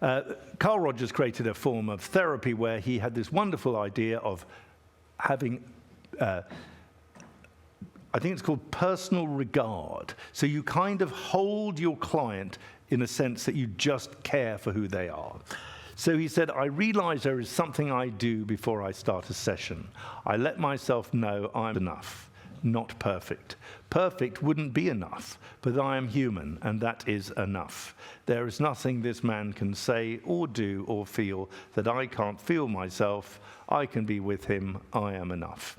Carl Rogers created a form of therapy where he had this wonderful idea of having, I think it's called personal regard. So you kind of hold your client in a sense that you just care for who they are. So he said, I realize there is something I do before I start a session. I let myself know I'm enough, not perfect. Perfect wouldn't be enough, but I am human, and that is enough. There is nothing this man can say or do or feel that I can't feel myself. I can be with him. I am enough.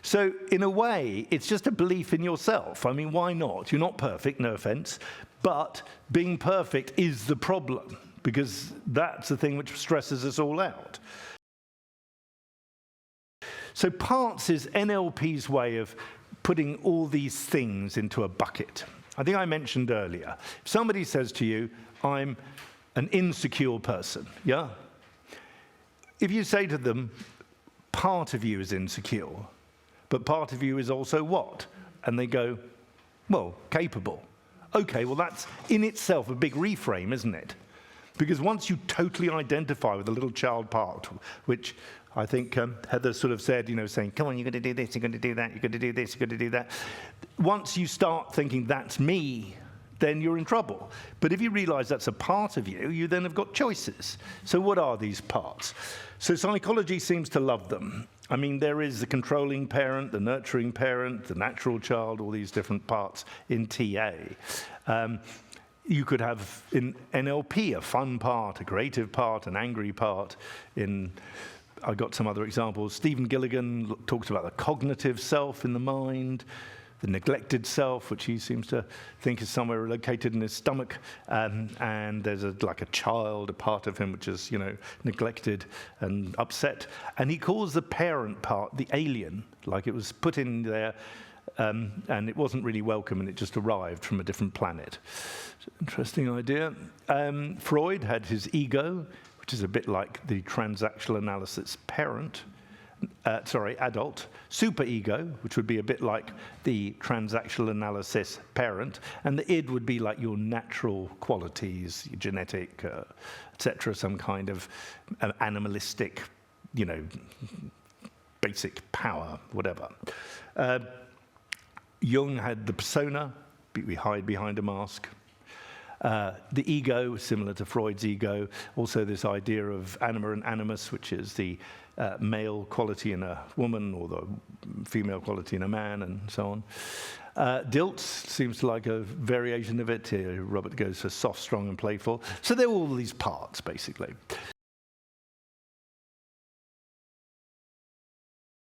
So in a way, it's just a belief in yourself. I mean, why not? You're not perfect, no offense, but being perfect is the problem, because that's the thing which stresses us all out. So parts is NLP's way of putting all these things into a bucket. I think I mentioned earlier, if somebody says to you, I'm an insecure person, yeah? If you say to them, part of you is insecure, but part of you is also what? And they go, well, capable. Okay, well, that's in itself a big reframe, isn't it? Because once you totally identify with the little child part, which I think Heather sort of said, saying, come on, you're going to do this, you're going to do that, you're going to do this, you're going to do that. Once you start thinking, that's me, then you're in trouble. But if you realize that's a part of you, you then have got choices. So what are these parts? So psychology seems to love them. I mean, there is the controlling parent, the nurturing parent, the natural child, all these different parts in TA. You could have in NLP a fun part, a creative part, an angry part. I got some other examples. Stephen Gilligan talks about the cognitive self in the mind, the neglected self, which he seems to think is somewhere located in his stomach, and there's like a child, a part of him which is, neglected and upset. And he calls the parent part the alien, like it was put in there, and it wasn't really welcome, and it just arrived from a different planet. Interesting idea. Freud had his ego, which is a bit like the transactional analysis parent. Adult, superego, which would be a bit like the transactional analysis parent, and the id would be like your natural qualities, your genetic, etc., some kind of animalistic, basic power, whatever. Jung had the persona, we hide behind a mask. The ego, similar to Freud's ego, also this idea of anima and animus, which is the male quality in a woman or the female quality in a man, and so on. Dilts seems to like a variation of it. Robert goes for soft, strong, and playful. So there are all these parts, basically.